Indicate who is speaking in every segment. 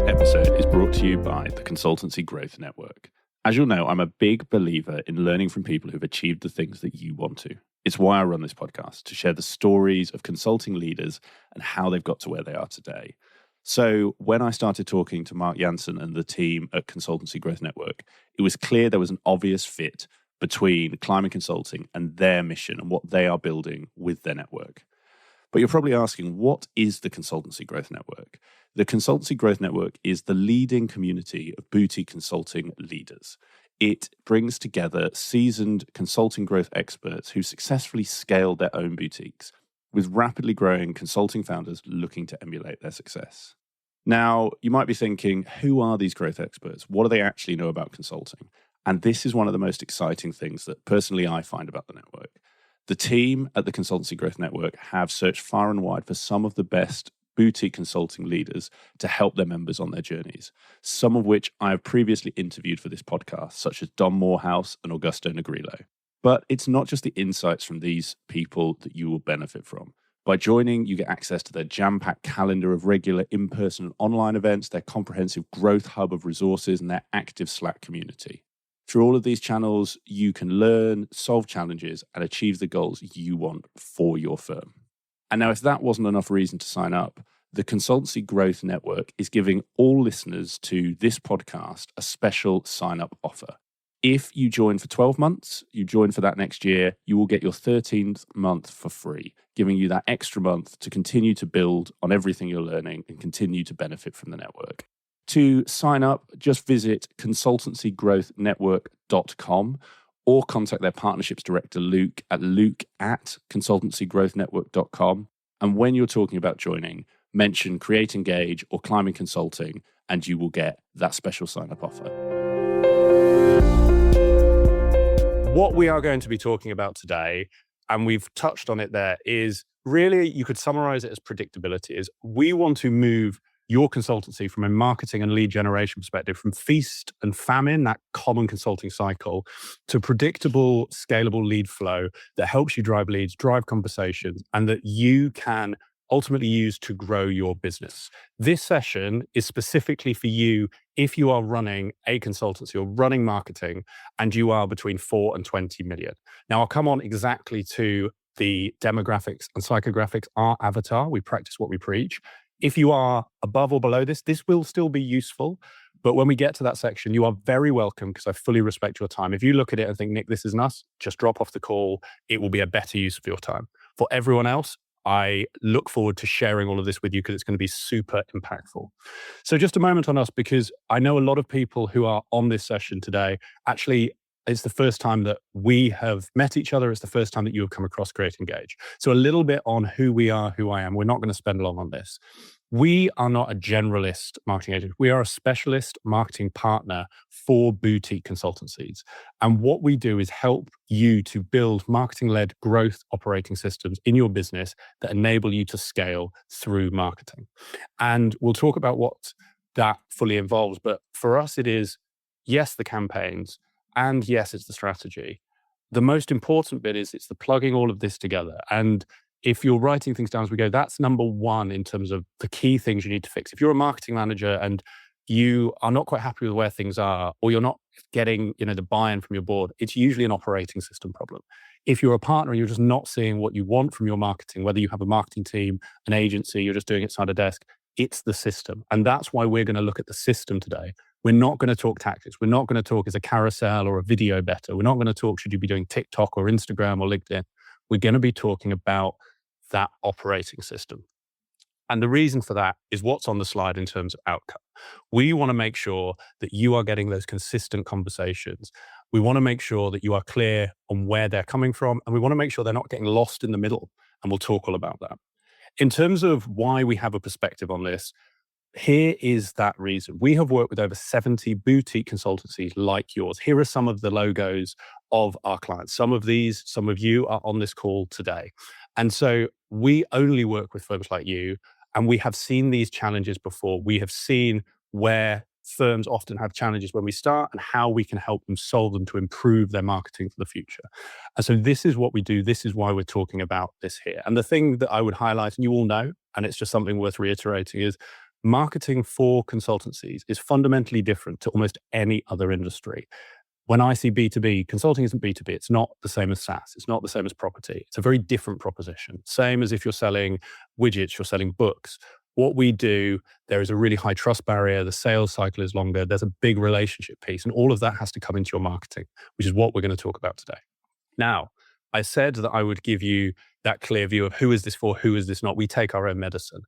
Speaker 1: episode is brought to you by the Consultancy Growth Network. As you'll know, I'm a big believer in learning from people who've achieved the things that you want to. It's why I run this podcast, to share the stories of consulting leaders and how they've got to where they are today. So when I started talking to Mark Jansen and the team at Consultancy Growth Network, it was clear there was an obvious fit between Climate Consulting and their mission and what they are building with their network. But you're probably asking, what is the Consultancy Growth Network? The Consultancy Growth Network is the leading community of boutique consulting leaders. It brings together seasoned consulting growth experts who successfully scaled their own boutiques, with rapidly growing consulting founders looking to emulate their success. Now, you might be thinking, who are these growth experts? What do they actually know about consulting? And this is one of the most exciting things that personally I find about the network. The team at the Consultancy Growth Network have searched far and wide for some of the best boutique consulting leaders to help their members on their journeys, some of which I have previously interviewed for this podcast, such as Don Morehouse and Augusto Negrillo. But it's not just the insights from these people that you will benefit from. By joining, you get access to their jam-packed calendar of regular in-person and online events, their comprehensive growth hub of resources, and their active Slack community. Through all of these channels, you can learn, solve challenges, and achieve the goals you want for your firm. And now, if that wasn't enough reason to sign up, the Consultancy Growth Network is giving all listeners to this podcast a special sign-up offer. If you join for 12 months, you join for that next year, you will get your 13th month for free, giving you that extra month to continue to build on everything you're learning and continue to benefit from the network. To sign up, just visit consultancygrowthnetwork.com or contact their partnerships director, Luke at consultancygrowthnetwork.com. And when you're talking about joining, mention Create Engage or Climate Consulting, and you will get that special sign-up offer.
Speaker 2: What we are going to be talking about today, and we've touched on it there, is really, you could summarize it as predictability. Is we want to move your consultancy from a marketing and lead generation perspective, from feast and famine, that common consulting cycle, to predictable, scalable lead flow that helps you drive leads, drive conversations, and that you can ultimately use to grow your business. This session is specifically for you if you are running a consultancy or running marketing and you are between 4 and 20 million. Now, I'll come on exactly to the demographics and psychographics, our avatar. We practice what we preach. If you are above or below this will still be useful. But when we get to that section, you are very welcome, because I fully respect your time. If you look at it and think, Nick, this isn't us, just drop off the call. It will be a better use of your time. For everyone else, I look forward to sharing all of this with you, because it's going to be super impactful. So just a moment on us, because I know a lot of people who are on this session today, actually, it's the first time that we have met each other. It's the first time that you have come across Create Engage. So a little bit on who we are, who I am. We're not going to spend long on this. We are not a generalist marketing agent. We are a specialist marketing partner for boutique consultancies. And what we do is help you to build marketing-led growth operating systems in your business that enable you to scale through marketing. And we'll talk about what that fully involves. But for us, it is, yes, the campaigns, and yes, it's the strategy. The most important bit is it's the plugging all of this together. And if you're writing things down as we go, that's number one in terms of the key things you need to fix. If you're a marketing manager and you are not quite happy with where things are, or you're not getting, the buy-in from your board, it's usually an operating system problem. If you're a partner and you're just not seeing what you want from your marketing, whether you have a marketing team, an agency, you're just doing it side a desk, it's the system. And that's why we're going to look at the system today. We're not going to talk tactics. We're not going to talk, is a carousel or a video better? We're not going to talk, should you be doing TikTok or Instagram or LinkedIn? We're going to be talking about that operating system. And the reason for that is what's on the slide in terms of outcome. We want to make sure that you are getting those consistent conversations. We want to make sure that you are clear on where they're coming from, and we want to make sure they're not getting lost in the middle. And we'll talk all about that. In terms of why we have a perspective on this, here is that reason. We have worked with over 70 boutique consultancies like yours. Here are some of the logos of our clients. Some of you are on this call today. And so we only work with firms like you, and we have seen these challenges before. We have seen where firms often have challenges when we start and how we can help them solve them to improve their marketing for the future. And so this is what we do. This is why we're talking about this here. And the thing that I would highlight, and you all know, and it's just something worth reiterating, is marketing for consultancies is fundamentally different to almost any other industry. When I see B2B, consulting isn't B2B. It's not the same as SaaS. It's not the same as property. It's a very different proposition. Same as if you're selling widgets, you're selling books. What we do, there is a really high trust barrier. The sales cycle is longer. There's a big relationship piece. And all of that has to come into your marketing, which is what we're going to talk about today. Now, I said that I would give you that clear view of who is this for, who is this not. We take our own medicine.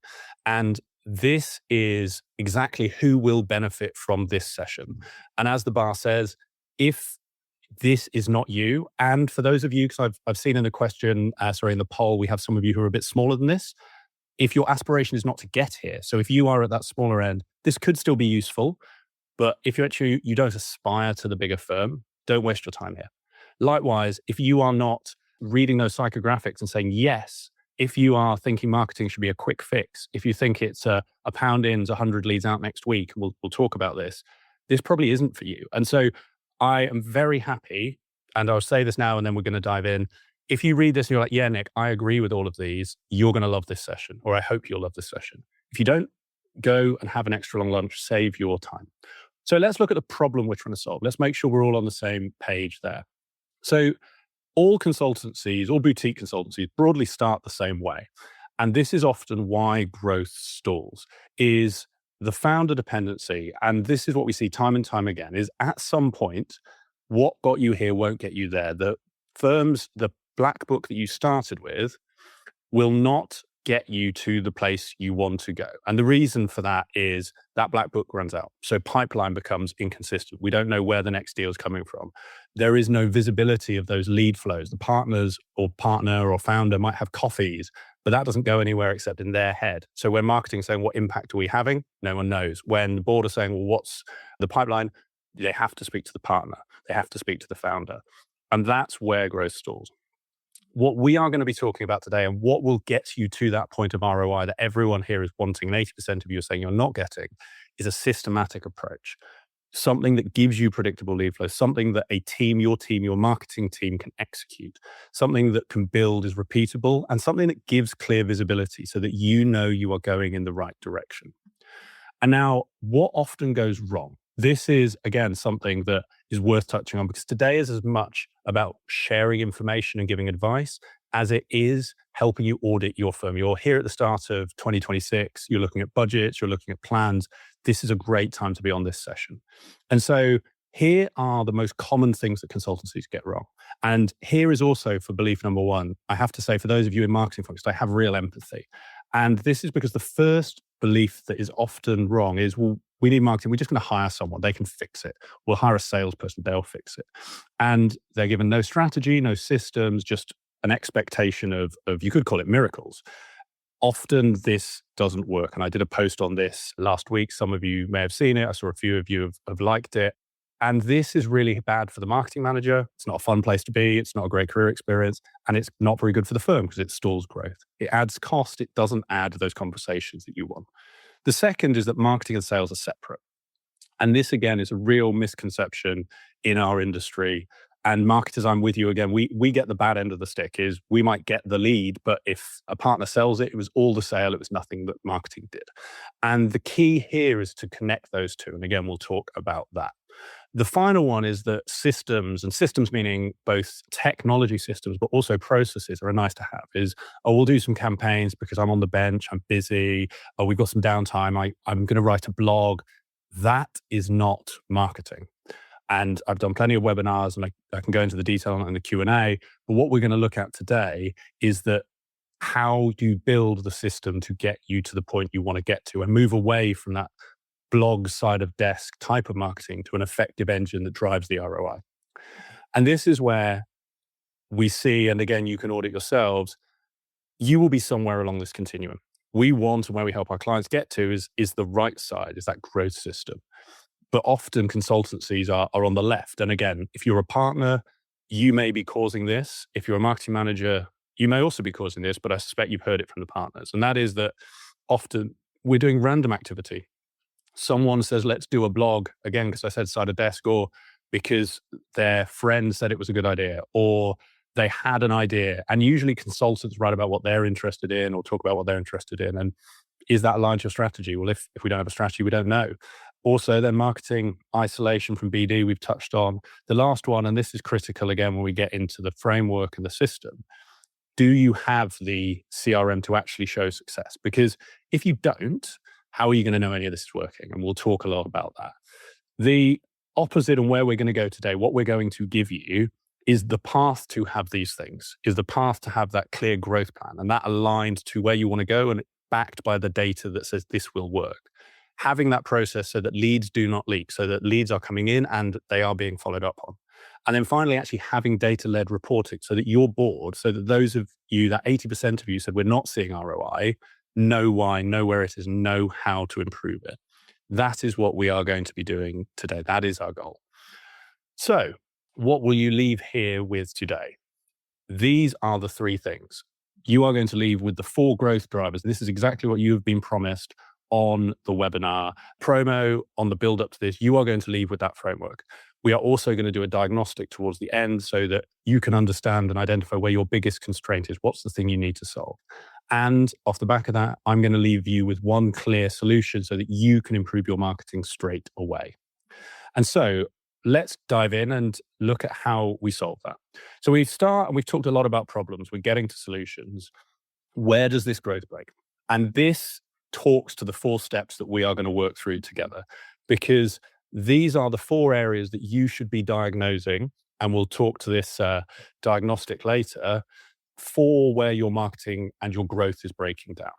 Speaker 2: And this is exactly who will benefit from this session. And as the bar says, if this is not you, and for those of you, because I've seen in the question, in the poll, we have some of you who are a bit smaller than this. If your aspiration is not to get here, so if you are at that smaller end, this could still be useful. But if you don't aspire to the bigger firm, don't waste your time here. Likewise, if you are not reading those psychographics and saying yes, if you are thinking marketing should be a quick fix, if you think it's a pound ins, 100 leads out next week, we'll talk about this probably isn't for you. And so I am very happy, and I'll say this now and then we're going to dive in. If you read this and you're like, yeah, Nick, I agree with all of these, you're going to love this session, or I hope you'll love this session. If you don't, go and have an extra long lunch, save your time. So let's look at the problem we're trying to solve. Let's make sure we're all on the same page there. So all consultancies, all boutique consultancies broadly start the same way. And this is often why growth stalls, is the founder dependency. And this is what we see time and time again, is at some point, what got you here won't get you there. The firms, the black book that you started with will not get you to the place you want to go. And the reason for that is that black book runs out. So pipeline becomes inconsistent. We don't know where the next deal is coming from. There is no visibility of those lead flows. The partners or partner or founder might have coffees, but that doesn't go anywhere except in their head. So when marketing is saying, what impact are we having? No one knows. When the board are saying, well, what's the pipeline? They have to speak to the partner. They have to speak to the founder. And that's where growth stalls. What we are going to be talking about today and what will get you to that point of ROI that everyone here is wanting, and 80% of you are saying you're not getting, is a systematic approach. Something that gives you predictable lead flow, something that your marketing team can execute, something that can build is repeatable, and something that gives clear visibility so that you know you are going in the right direction. And now, what often goes wrong? This is, again, something that is worth touching on because today is as much about sharing information and giving advice as it is helping you audit your firm. You're here at the start of 2026. You're looking at budgets. You're looking at plans. This is a great time to be on this session. And so here are the most common things that consultancies get wrong. And here is also for belief number one. I have to say, for those of you in marketing focused, I have real empathy. And this is because the first belief that is often wrong is, well, we need marketing. We're just going to hire someone. They can fix it. We'll hire a salesperson. They'll fix it. And they're given no strategy, no systems, just an expectation of you could call it miracles. Often this doesn't work. And I did a post on this last week. Some of you may have seen it. I saw a few of you have liked it. And this is really bad for the marketing manager. It's not a fun place to be. It's not a great career experience. And it's not very good for the firm because it stalls growth. It adds cost. It doesn't add those conversations that you want. The second is that marketing and sales are separate. And this, again, is a real misconception in our industry. And marketers, I'm with you again. We get the bad end of the stick is we might get the lead, but if a partner sells it, it was all the sale. It was nothing that marketing did. And the key here is to connect those two. And again, we'll talk about that. The final one is that systems, and systems meaning both technology systems, but also processes are nice to have, is, we'll do some campaigns because I'm on the bench, I'm busy, we've got some downtime, I'm going to write a blog. That is not marketing. And I've done plenty of webinars and I can go into the detail on the Q&A, but what we're going to look at today is that how do you build the system to get you to the point you want to get to and move away from that blog side of desk type of marketing to an effective engine that drives the ROI. And this is where we see, and again, you can audit yourselves, you will be somewhere along this continuum. We want, and where we help our clients get to is the right side, is that growth system. But often consultancies are on the left. And again, if you're a partner, you may be causing this. If you're a marketing manager, you may also be causing this, but I suspect you've heard it from the partners. And that is that often we're doing random activity. Someone says, let's do a blog, again, because I said side of desk, or because their friend said it was a good idea, or they had an idea. And usually consultants write about what they're interested in or talk about what they're interested in. And Is that aligned to your strategy? Well, if we don't have a strategy, we don't know. Also, then marketing isolation from BD, we've touched on. The last one, and this is critical again when we get into the framework and the system, do you have the CRM to actually show success? Because if you don't, how are you going to know any of this is working? And we'll talk a lot about that. The opposite and where we're going to go today, what we're going to give you is the path to have these things, is the path to have that clear growth plan, and that aligned to where you want to go and backed by the data that says this will work. Having that process so that leads do not leak, so that leads are coming in and they are being followed up on. And then finally, actually having data-led reporting so that your board, so that those of you, that 80% of you said we're not seeing ROI, know why, know where it is, know how to improve it. That is what we are going to be doing today. That is our goal. So what will you leave here with today? These are the three things. You are going to leave with the 4 growth drivers. This is exactly what you have been promised on the webinar promo, on the build up to this. You are going to leave with that framework. We are also going to do a diagnostic towards the end so that you can understand and identify where your biggest constraint is. What's the thing you need to solve? And off the back of that, I'm going to leave you with one clear solution so that you can improve your marketing straight away. And so let's dive in and look at how we solve that. So we start, and we've talked a lot about problems. We're getting to solutions. Where does this growth break? And this talks to the 4 steps that we are going to work through together, because these are the 4 areas that you should be diagnosing. And we'll talk to this diagnostic later for where your marketing and your growth is breaking down.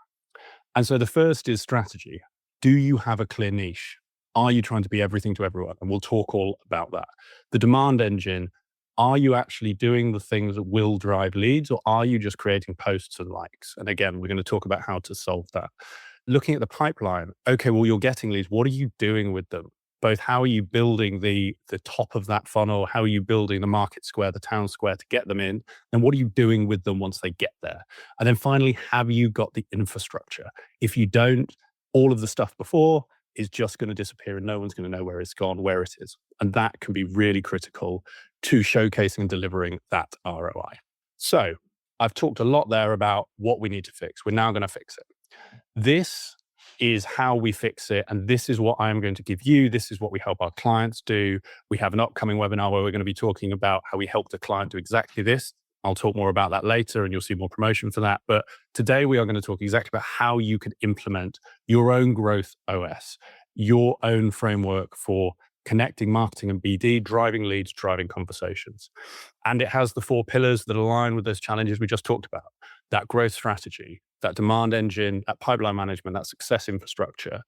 Speaker 2: And so the first is strategy. Do you have a clear niche? Are you trying to be everything to everyone? And we'll talk all about that. The demand engine, are you actually doing the things that will drive leads, or are you just creating posts and likes? And again, we're going to talk about how to solve that. Looking at the pipeline, okay, well, you're getting leads. What are you doing with them? Both how are you building the top of that funnel? How are you building the market square, the town square to get them in? And what are you doing with them once they get there? And then finally, have you got the infrastructure? If you don't, all of the stuff before is just going to disappear and no one's going to know where it's gone, where it is. And that can be really critical to showcasing and delivering that ROI. So I've talked a lot there about what we need to fix. We're now going to fix it. This is how we fix it. And this is what I'm going to give you. This is what we help our clients do. We have an upcoming webinar where we're going to be talking about how we help the client do exactly this. I'll talk more about that later and you'll see more promotion for that. But today we are going to talk exactly about how you can implement your own growth OS, your own framework for connecting marketing and BD, driving leads, driving conversations. And it has the 4 pillars that align with those challenges we just talked about. That growth strategy, that demand engine, that pipeline management, that success infrastructure.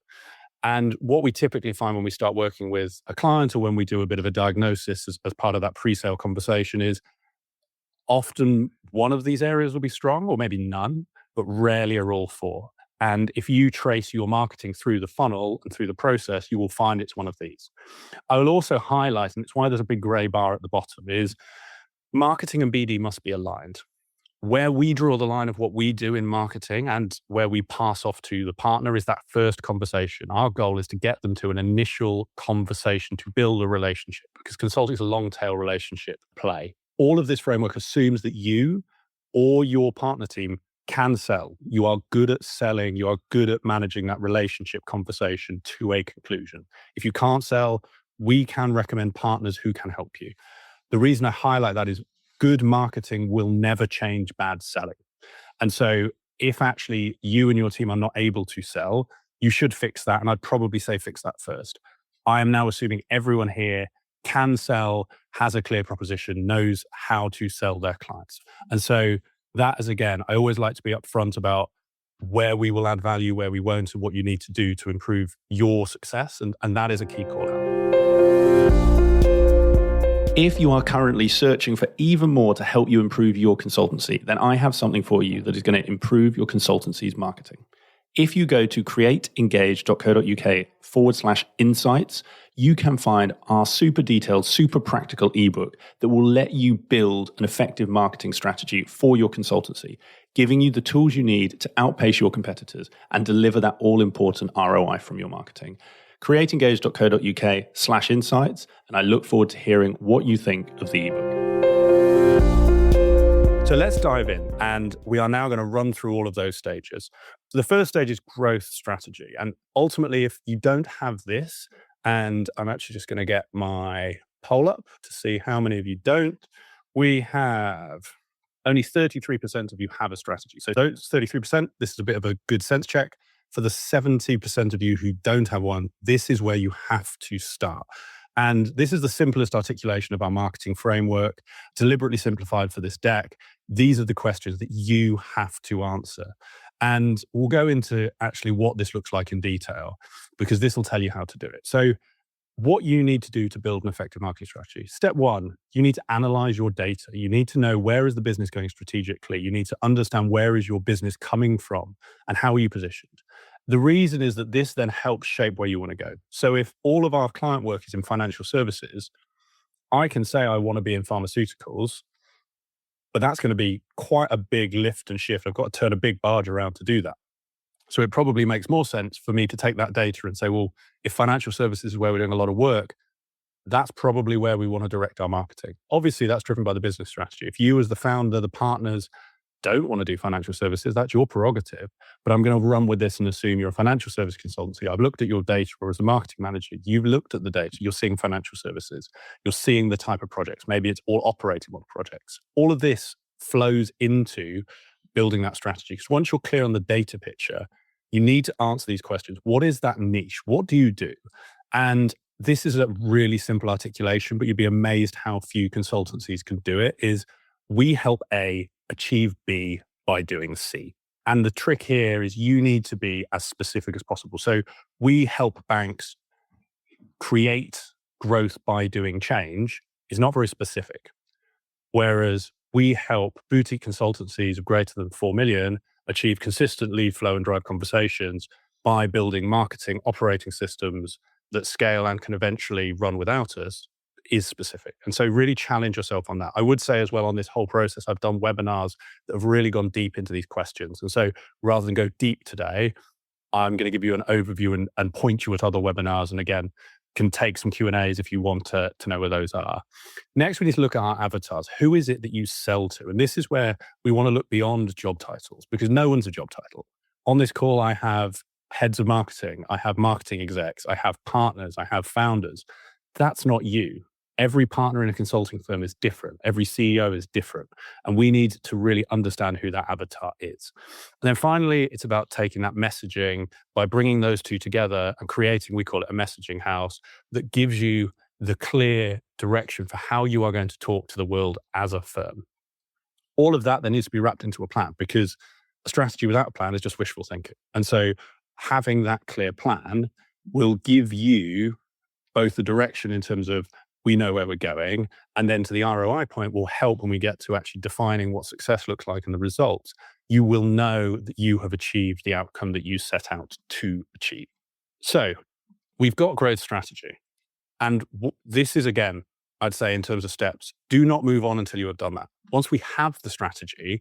Speaker 2: And what we typically find when we start working with a client or when we do a bit of a diagnosis as part of that pre-sale conversation is often one of these areas will be strong or maybe none, but rarely are all 4. And if you trace your marketing through the funnel and through the process, you will find it's one of these. I will also highlight, and it's why there's a big gray bar at the bottom, is marketing and BD must be aligned. Where we draw the line of what we do in marketing and where we pass off to the partner is that first conversation. Our goal is to get them to an initial conversation to build a relationship, because consulting is a long tail relationship play. All of this framework assumes that you or your partner team can sell. You are good at selling. You are good at managing that relationship conversation to a conclusion. If you can't sell, we can recommend partners who can help you. The reason I highlight that is good marketing will never change bad selling. And so if actually you and your team are not able to sell, you should fix that. And I'd probably say fix that first. I am now assuming everyone here can sell, has a clear proposition, knows how to sell their clients. And so that is, again, I always like to be upfront about where we will add value, where we won't, and what you need to do to improve your success. And that is a key call out.
Speaker 1: If you are currently searching for even more to help you improve your consultancy, then I have something for you that is going to improve your consultancy's marketing. If you go to createengage.co.uk/insights, you can find our super detailed, super practical ebook that will let you build an effective marketing strategy for your consultancy, giving you the tools you need to outpace your competitors and deliver that all-important ROI from your marketing. createengage.co.uk/insights, and I look forward to hearing what you think of the ebook.
Speaker 2: So let's dive in, and we are now going to run through all of those stages. So the first stage is growth strategy. And ultimately, if you don't have this, and I'm actually just going to get my poll up to see how many of you don't, we have only 33% of you have a strategy. So those 33%, this is a bit of a good sense check. For the 70% of you who don't have one, this is where you have to start. And this is the simplest articulation of our marketing framework, deliberately simplified for this deck. These are the questions that you have to answer. And we'll go into actually what this looks like in detail, because this will tell you how to do it. So what you need to do to build an effective marketing strategy. Step one, you need to analyze your data. You need to know, where is the business going strategically? You need to understand, where is your business coming from and how are you positioned? The reason is that this then helps shape where you want to go. So if all of our client work is in financial services, I can say I want to be in pharmaceuticals, but that's going to be quite a big lift and shift. I've got to turn a big barge around to do that. So it probably makes more sense for me to take that data and say, well, if financial services is where we're doing a lot of work, that's probably where we want to direct our marketing. Obviously, that's driven by the business strategy. If you as the founder, the partners, don't want to do financial services, that's your prerogative. But I'm going to run with this and assume you're a financial service consultancy. I've looked at your data, or as a marketing manager, you've looked at the data, you're seeing financial services, you're seeing the type of projects. Maybe it's all operating model projects. All of this flows into building that strategy. Because once you're clear on the data picture, you need to answer these questions. What is that niche? What do you do? And this is a really simple articulation, but you'd be amazed how few consultancies can do it. Is we help A achieve B by doing C. And the trick here is you need to be as specific as possible. So we help banks create growth by doing change is not very specific. Whereas we help boutique consultancies of greater than 4 million achieve consistent lead flow and drive conversations by building marketing operating systems that scale and can eventually run without us, is specific. And so really challenge yourself on that. I would say as well, on this whole process, I've done webinars that have really gone deep into these questions. And so rather than go deep today, I'm going to give you an overview and point you at other webinars. And again, can take some Q&As if you want to know where those are. Next, we need to look at our avatars. Who is it that you sell to? And this is where we want to look beyond job titles, because no one's a job title. On this call, I have heads of marketing, I have marketing execs, I have partners, I have founders. That's not you. Every partner in a consulting firm is different. Every CEO is different. And we need to really understand who that avatar is. And then finally, it's about taking that messaging by bringing those two together and creating, we call it a messaging house, that gives you the clear direction for how you are going to talk to the world as a firm. All of that then needs to be wrapped into a plan, because a strategy without a plan is just wishful thinking. And so having that clear plan will give you both the direction in terms of, we know where we're going, and then to the ROI point will help when we get to actually defining what success looks like and the results. You will know that you have achieved the outcome that you set out to achieve. So we've got growth strategy. And this is, again, I'd say in terms of steps, do not move on until you have done that. Once we have the strategy,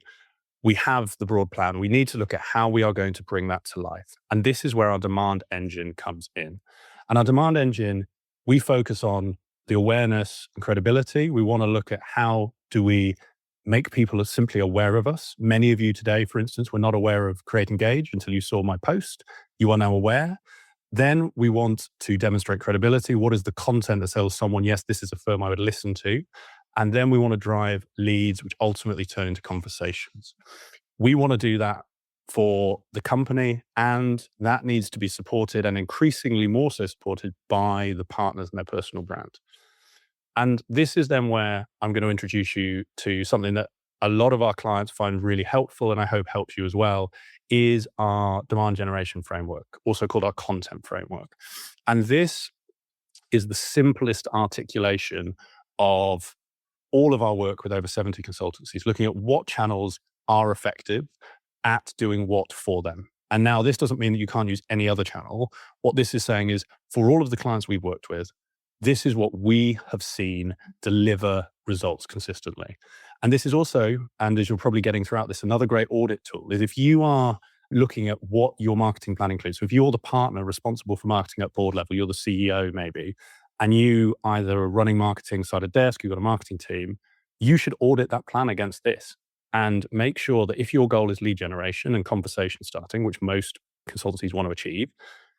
Speaker 2: we have the broad plan, we need to look at how we are going to bring that to life. And this is where our demand engine comes in. And our demand engine, we focus on the awareness and credibility. We want to look at how do we make people simply aware of us. Many of you today, for instance, were not aware of Create Engage until you saw my post. You are now aware. Then we want to demonstrate credibility. What is the content that tells someone, yes, this is a firm I would listen to? And then we want to drive leads, which ultimately turn into conversations. We want to do that for the company, and that needs to be supported, and increasingly more so supported by the partners and their personal brand. And this is then where I'm going to introduce you to something that a lot of our clients find really helpful, and I hope helps you as well, is our demand generation framework, also called our content framework. And this is the simplest articulation of all of our work with over 70 consultancies, looking at what channels are effective at doing what for them. And now this doesn't mean that you can't use any other channel. What this is saying is, for all of the clients we've worked with, this is what we have seen deliver results consistently. And this is also, and as you're probably getting throughout this, another great audit tool is if you are looking at what your marketing plan includes. So if you're the partner responsible for marketing at board level, you're the CEO maybe, and you either are running marketing side of desk, you've got a marketing team, you should audit that plan against this. and make sure that if your goal is lead generation and conversation starting, which most consultancies want to achieve,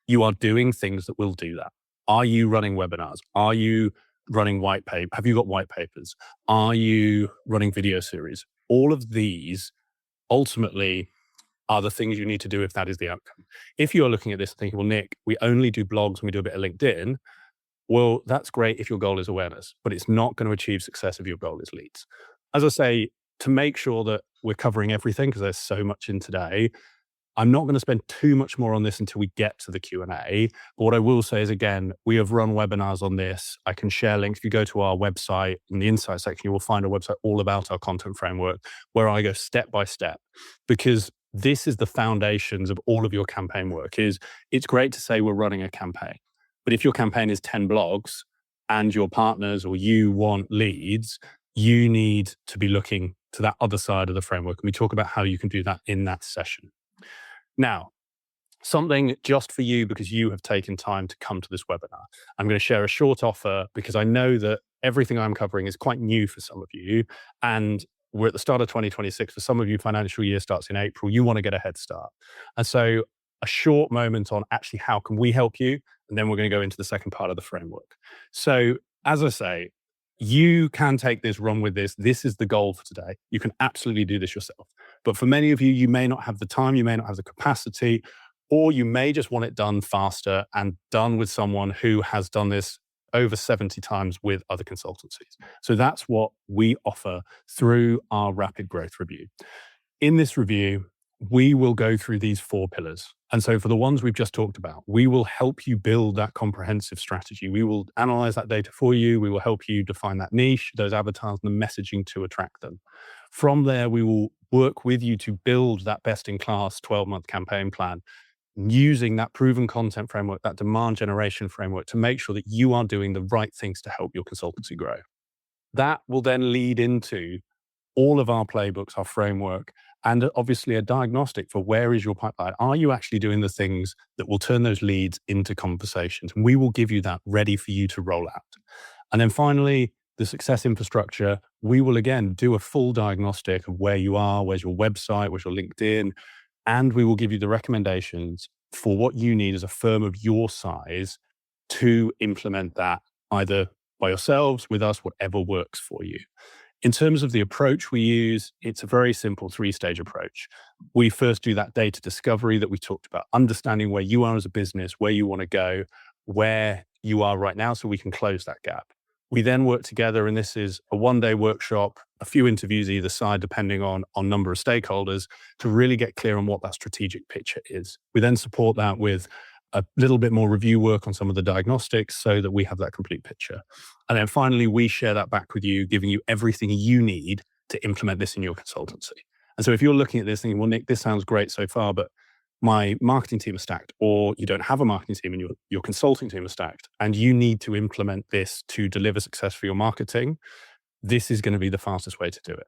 Speaker 2: you are doing things that will do that. Are you running webinars? Are you running white paper? Have you got white papers? Are you running video series? All of these ultimately are the things you need to do if that is the outcome. If you're looking at this and thinking, well, Nick, we only do blogs and we do a bit of LinkedIn, well, that's great if your goal is awareness, but it's not going to achieve success if your goal is leads. As I say, to make sure that we're covering everything, because there's so much in today, I'm not going to spend too much more on this until we get to the Q&A. But what I will say is, again, we have run webinars on this. I can share links. If you go to our website, in the insight section, you will find a website all about our content framework where I go step by step, because this is the foundations of all of your campaign work. It's great to say we're running a campaign, but if your campaign is 10 blogs and your partners or you want leads, you need to be looking to that other side of the framework. And we talk about how you can do that in that session. Now, something just for you because you have taken time to come to this webinar. I'm going to share a short offer because I know that everything I'm covering is quite new for some of you. And we're at the start of 2026. For some of you, financial year starts in April. You want to get a head start. And so a short moment on actually how can we help you? And then we're going to go into the second part of the framework. So as I say, you can take this, run with this. This is the goal for today. You can absolutely do this yourself. But for many of you, you may not have the time, you may not have the capacity, or you may just want it done faster and done with someone who has done this over 70 times with other consultancies. So that's what we offer through our rapid growth review. In this review, we will go through these 4 pillars. And so for the ones we've just talked about, we will help you build that comprehensive strategy. We will analyze that data for you. We will help you define that niche, those avatars, and the messaging to attract them. From there, we will work with you to build that best-in-class 12-month campaign plan using that proven content framework, that demand generation framework, to make sure that you are doing the right things to help your consultancy grow. That will then lead into all of our playbooks, our framework, and obviously a diagnostic for where is your pipeline. Are you actually doing the things that will turn those leads into conversations? And we will give you that ready for you to roll out. And then finally, the success infrastructure, we will again do a full diagnostic of where you are, where's your website, where's your LinkedIn, and we will give you the recommendations for what you need as a firm of your size to implement that either by yourselves, with us, whatever works for you. In terms of the approach we use, it's a very simple 3-stage approach. We first do that data discovery that we talked about, understanding where you are as a business, where you want to go, where you are right now, so we can close that gap. We then work together, and this is a 1-day workshop, a few interviews either side, depending on number of stakeholders, to really get clear on what that strategic picture is. We then support that with a little bit more review work on some of the diagnostics so that we have that complete picture. And then finally, we share that back with you, giving you everything you need to implement this in your consultancy. And so if you're looking at this thinking, well, Nick, this sounds great so far, but my marketing team is stacked, or you don't have a marketing team and your consulting team is stacked, and you need to implement this to deliver success for your marketing, this is going to be the fastest way to do it.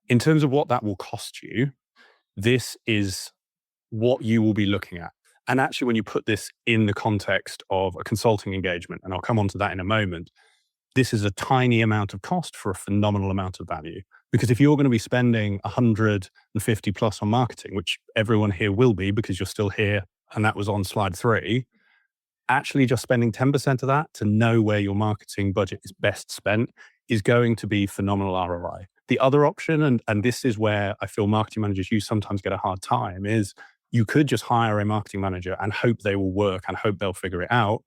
Speaker 2: In terms of what that will cost you, this is what you will be looking at. And actually, when you put this in the context of a consulting engagement, and I'll come on to that in a moment, this is a tiny amount of cost for a phenomenal amount of value. Because if you're going to be spending 150 plus on marketing, which everyone here will be because you're still here, and that was on slide 3, actually just spending 10% of that to know where your marketing budget is best spent is going to be phenomenal ROI. The other option, and this is where I feel marketing managers, you sometimes get a hard time, is you could just hire a marketing manager and hope they will work and hope they'll figure it out.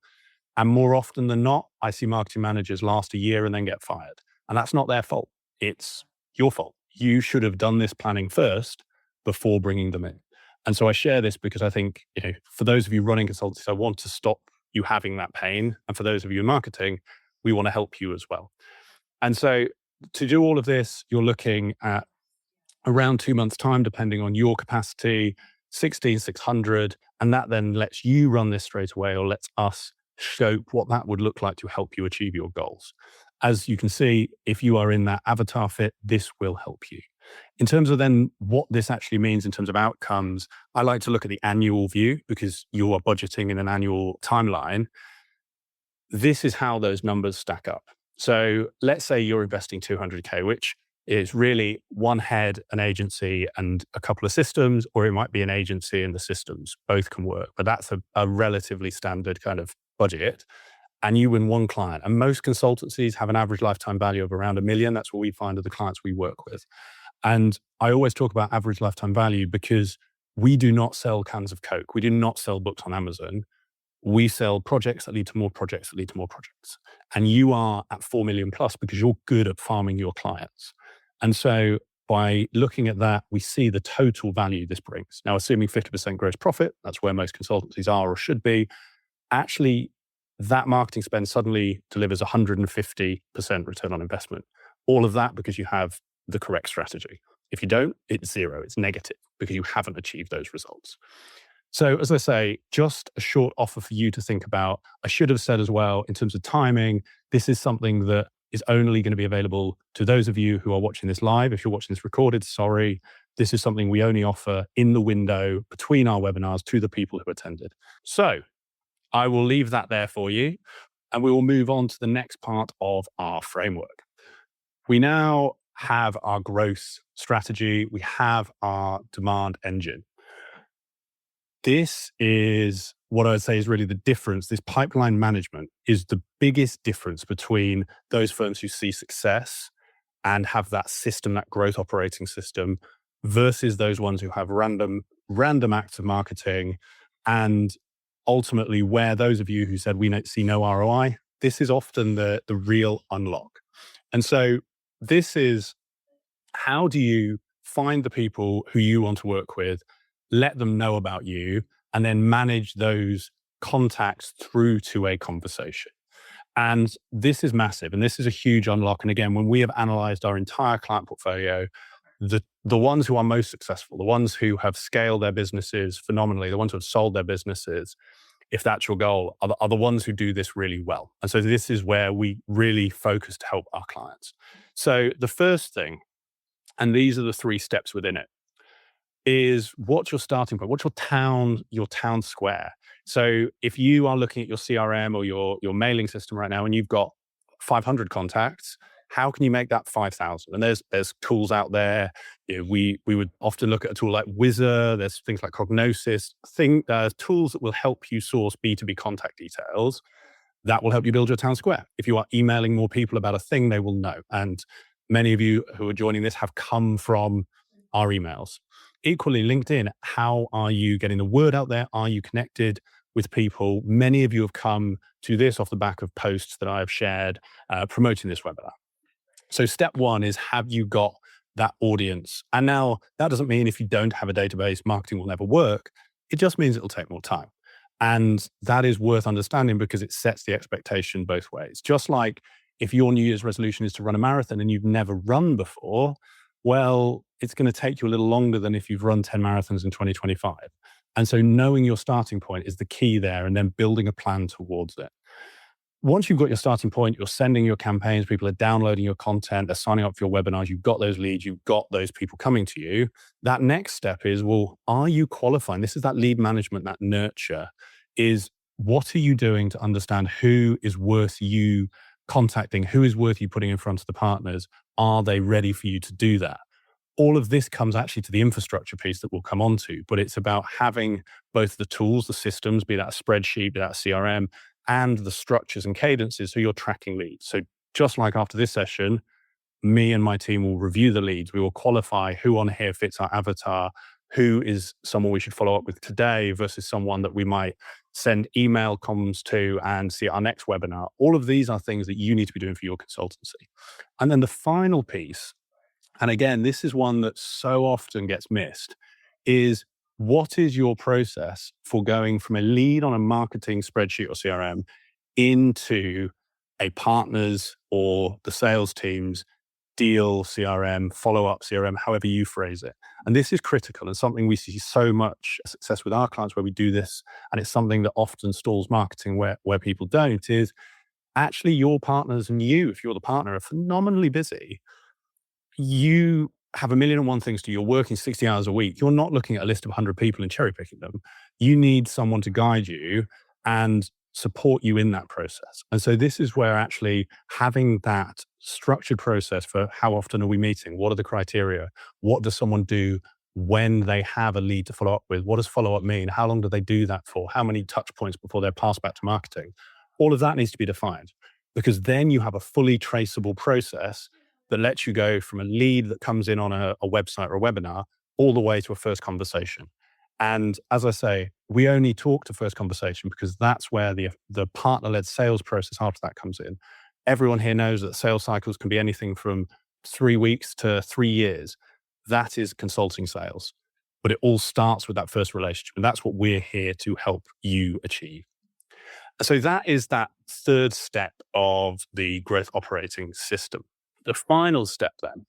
Speaker 2: And more often than not, I see marketing managers last a year and then get fired. And that's not their fault. It's your fault. You should have done this planning first before bringing them in. And so I share this because I think, for those of you running consultancies, I want to stop you having that pain. And for those of you in marketing, we want to help you as well. And so to do all of this, you're looking at around 2 months' time, depending on your capacity, 16,600. And that then lets you run this straight away, or lets us scope what that would look like to help you achieve your goals. As you can see, if you are in that avatar fit, this will help you. In terms of then what this actually means in terms of outcomes, I like to look at the annual view because you are budgeting in an annual timeline. This is how those numbers stack up. So let's say you're investing 200K, which It's really one head, an agency, and a couple of systems, or it might be an agency and the systems. Both can work, but that's a relatively standard kind of budget. And you win one client. And most consultancies have an average lifetime value of around $1 million. That's what we find of the clients we work with. And I always talk about average lifetime value because we do not sell cans of Coke. We do not sell books on Amazon. We sell projects that lead to more projects that lead to more projects. And you are at 4 million plus because you're good at farming your clients. And so by looking at that, we see the total value this brings. Now, assuming 50% gross profit, that's where most consultancies are or should be, actually, that marketing spend suddenly delivers 150% return on investment. All of that because you have the correct strategy. If you don't, it's zero, it's negative because you haven't achieved those results. So as I say, just a short offer for you to think about. I should have said as well, in terms of timing, this is something that is only going to be available to those of you who are watching this live. If you're watching this recorded, sorry. This is something we only offer in the window between our webinars to the people who attended. So I will leave that there for you, and we will move on to the next part of our framework. We now have our growth strategy. We have our demand engine. This is what I would say is really the difference. This pipeline management is the biggest difference between those firms who see success and have that system, that growth operating system, versus those ones who have random acts of marketing. And ultimately, where those of you who said we see no ROI, this is often the real unlock. And so this is, how do you find the people who you want to work with, let them know about you, and then manage those contacts through to a conversation? And this is massive, and this is a huge unlock. And again, when we have analyzed our entire client portfolio, the ones who are most successful, the ones who have scaled their businesses phenomenally, the ones who have sold their businesses, if that's your goal, are the ones who do this really well. And so this is where we really focus to help our clients. So the first thing, and these are the 3 steps within it, is what's your starting point? What's your town square? So if you are looking at your CRM or your mailing system right now and you've got 500 contacts, how can you make that 5,000? And there's tools out there. You know, we would often look at a tool like Wizard. There's things like Cognosis, tools that will help you source B2B contact details that will help you build your town square. If you are emailing more people about a thing, they will know. And many of you who are joining this have come from our emails. Equally, LinkedIn, how are you getting the word out there? Are you connected with people? Many of you have come to this off the back of posts that I have shared promoting this webinar. So step 1 is, have you got that audience? And now that doesn't mean if you don't have a database, marketing will never work. It just means it'll take more time. And that is worth understanding because it sets the expectation both ways. Just like if your New Year's resolution is to run a marathon and you've never run before, well, it's going to take you a little longer than if you've run 10 marathons in 2025. And so knowing your starting point is the key there, and then building a plan towards it. Once you've got your starting point, you're sending your campaigns, people are downloading your content, they're signing up for your webinars, you've got those leads, you've got those people coming to you. That next step is, well, are you qualifying? This is that lead management, that nurture, is what are you doing to understand who is worth you contacting, who is worth you putting in front of the partners? Are they ready for you to do that? All of this comes actually to the infrastructure piece that we'll come on to, but it's about having both the tools, the systems, be that a spreadsheet, be that a CRM, and the structures and cadences so you're tracking leads. So just like after this session, me and my team will review the leads. We will qualify who on here fits our avatar, who is someone we should follow up with today versus someone that we might send email comms to and see at our next webinar. All of these are things that you need to be doing for your consultancy. And then the final piece, and again, this is one that so often gets missed, is what is your process for going from a lead on a marketing spreadsheet or CRM into a partner's or the sales team's deal CRM, follow-up CRM, however you phrase it. And this is critical and something we see so much success with our clients where we do this, and it's something that often stalls marketing where people don't, is actually your partners and you, if you're the partner, are phenomenally busy. You have 1,000,001 things to do. You're working 60 hours a week. You're not looking at a list of 100 people and cherry picking them. You need someone to guide you. And support you in that process. And so this is where actually having that structured process for how often are we meeting? What are the criteria? What does someone do when they have a lead to follow up with? What does follow up mean? How long do they do that for? How many touch points before they're passed back to marketing? All of that needs to be defined, because then you have a fully traceable process that lets you go from a lead that comes in on a website or a webinar all the way to a first conversation. And as I say, we only talk to first conversation because that's where the partner-led sales process after that comes in. Everyone here knows that sales cycles can be anything from 3 weeks to 3 years. That is consulting sales. But it all starts with that first relationship. And that's what we're here to help you achieve. So that is that third step of the growth operating system. The final step then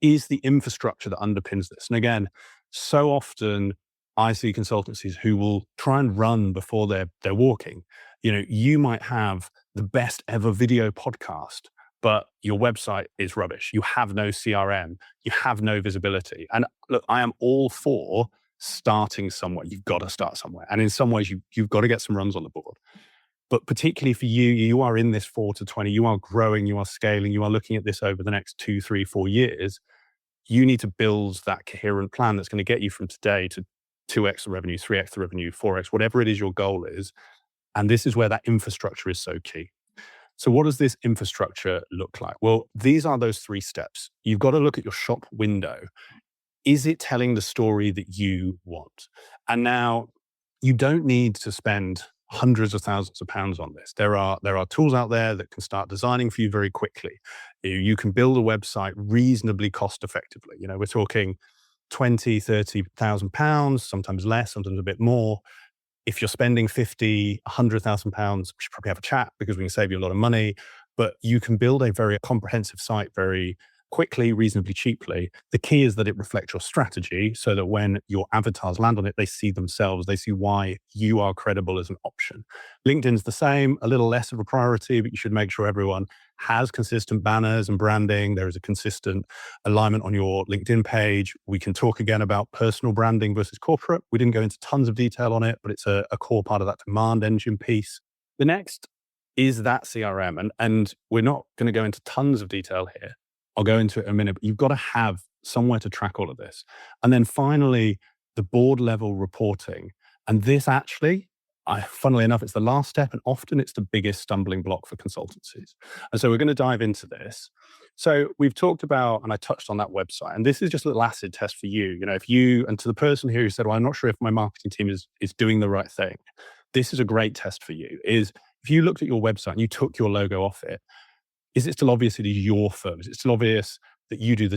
Speaker 2: is the infrastructure that underpins this. And again, so often I see consultancies who will try and run before they're walking. You might have the best ever video podcast, but your website is rubbish. You have no CRM. You have no visibility. And look, I am all for starting somewhere. You've got to start somewhere. And in some ways, you've got to get some runs on the board. But particularly for you, you are in this 4 to 20, you are growing, you are scaling, you are looking at this over the next 2, 3, 4 years. You need to build that coherent plan that's going to get you from today to 2x the revenue, 3x the revenue, 4x, whatever it is your goal is. And this is where that infrastructure is so key. So what does this infrastructure look like? Well, these are those 3 steps. You've got to look at your shop window. Is it telling the story that you want? And now you don't need to spend hundreds of thousands of pounds on this. There are tools out there that can start designing for you very quickly. You can build a website reasonably cost effectively. We're talking 20, 30,000 pounds, sometimes less, sometimes a bit more. If you're spending 50, 100,000 pounds, we should probably have a chat because we can save you a lot of money. But you can build a very comprehensive site very quickly, reasonably cheaply. The key is that it reflects your strategy so that when your avatars land on it, they see themselves, they see why you are credible as an option. LinkedIn's the same, a little less of a priority, but you should make sure everyone has consistent banners and branding. There is a consistent alignment on your LinkedIn page. We can talk again about personal branding versus corporate. We didn't go into tons of detail on it, but it's a core part of that demand engine piece. The next is that CRM. And we're not going to go into tons of detail here. I'll go into it in a minute, but you've got to have somewhere to track all of this. And then finally, the board level reporting. And this actually, funnily enough, it's the last step, and often it's the biggest stumbling block for consultancies. And so we're going to dive into this. So we've talked about, and I touched on that website, and this is just a little acid test for you. And to the person here who said, well, I'm not sure if my marketing team is doing the right thing. This is a great test for you, is if you looked at your website and you took your logo off it, is it still obvious it is your firm? Is it still obvious that you do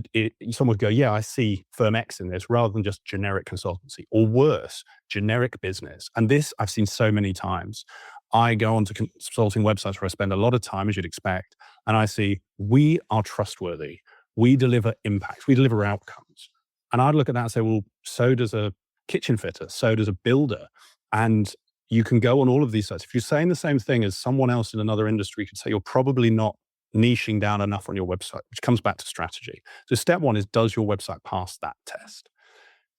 Speaker 2: someone would go, yeah, I see firm X in this, rather than just generic consultancy, or worse, generic business. And this I've seen so many times. I go onto consulting websites where I spend a lot of time, as you'd expect, and I see, we are trustworthy. We deliver impact. We deliver outcomes. And I'd look at that and say, well, so does a kitchen fitter. So does a builder. And you can go on all of these sites. If you're saying the same thing as someone else in another industry, you could say you're probably not niching down enough on your website, which comes back to strategy. So step 1 is, does your website pass that test?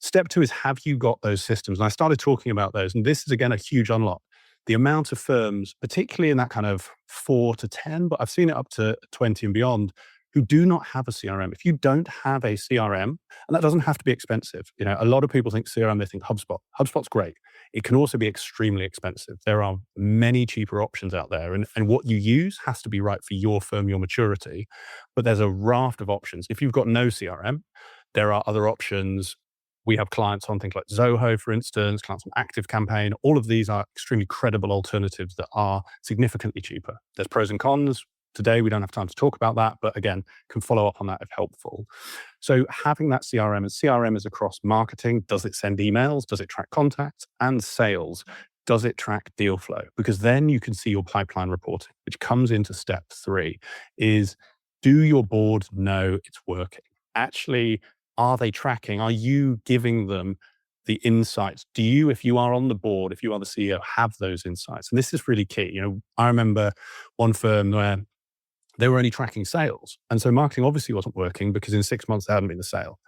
Speaker 2: Step 2 is, have you got those systems? And I started talking about those. And this is, again, a huge unlock. The amount of firms, particularly in that kind of 4 to 10, but I've seen it up to 20 and beyond, who do not have a CRM. If you don't have a CRM, and that doesn't have to be expensive. A lot of people think CRM, they think HubSpot. HubSpot's great. It can also be extremely expensive. There are many cheaper options out there. And what you use has to be right for your firm, your maturity. But there's a raft of options. If you've got no CRM, there are other options. We have clients on things like Zoho, for instance, clients on ActiveCampaign. All of these are extremely credible alternatives that are significantly cheaper. There's pros and cons. Today, we don't have time to talk about that, but again, can follow up on that if helpful. So having that CRM, and CRM is across marketing. Does it send emails? Does it track contacts? And sales. Does it track deal flow? Because then you can see your pipeline reporting, which comes into step 3, is, do your board know it's working? Actually, are they tracking? Are you giving them the insights? Do you, if you are on the board, if you are the CEO, have those insights? And this is really key. I remember one firm where they were only tracking sales. And so marketing obviously wasn't working because in 6 months there hadn't been a sale.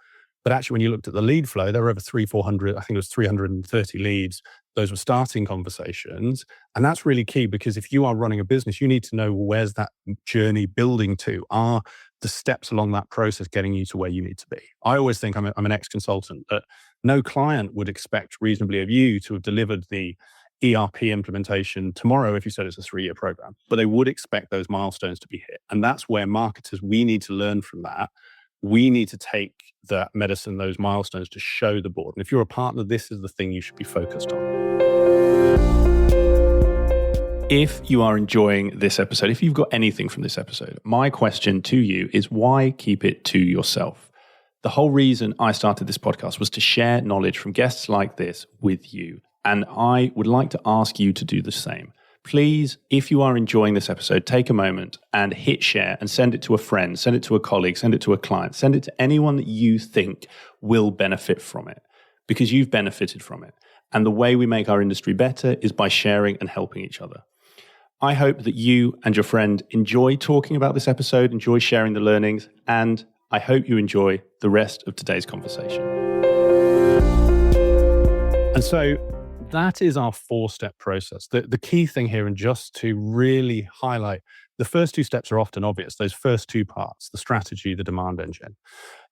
Speaker 2: But actually, when you looked at the lead flow, there were over 400, I think it was 330 leads Those were starting conversations. And that's really key, because if you are running a business, you need to know, where's that journey building to? Are the steps along that process getting you to where you need to be? I always think, I'm an ex-consultant, that no client would expect reasonably of you to have delivered the ERP implementation tomorrow if you said it's a 3-year program, but they would expect those milestones to be hit. And that's where marketers, we need to learn from that. We need to take that medicine, those milestones, to show the board. And if you're a partner, this is the thing you should be focused on.
Speaker 1: If you are enjoying this episode, if you've got anything from this episode, my question to you is, why keep it to yourself? The whole reason I started this podcast was to share knowledge from guests like this with you. And I would like to ask you to do the same. Please, if you are enjoying this episode, take a moment and hit share and send it to a friend, send it to a colleague, send it to a client, send it to anyone that you think will benefit from it, because you've benefited from it. And the way we make our industry better is by sharing and helping each other. I hope that you and your friend enjoy talking about this episode, enjoy sharing the learnings, and I hope you enjoy the rest of today's conversation.
Speaker 2: And so that is our 4-step process. The key thing here, and just to really highlight, the first 2 steps are often obvious. Those first 2 parts, the strategy, the demand engine.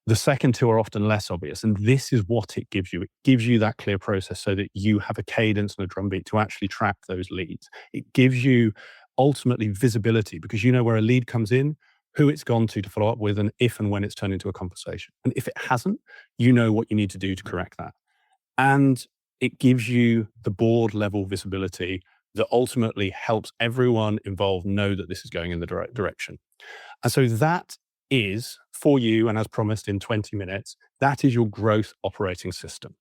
Speaker 2: The second 2 are often less obvious. And this is what it gives you. It gives you that clear process so that you have a cadence and a drumbeat to actually track those leads. It gives you ultimately visibility, because you know where a lead comes in, who it's gone to follow up with, and if and when it's turned into a conversation. And if it hasn't, you know what you need to do to correct that. And it gives you the board level visibility that ultimately helps everyone involved know that this is going in the right direction. And so that is for you, and as promised in 20 minutes, that is your growth operating system.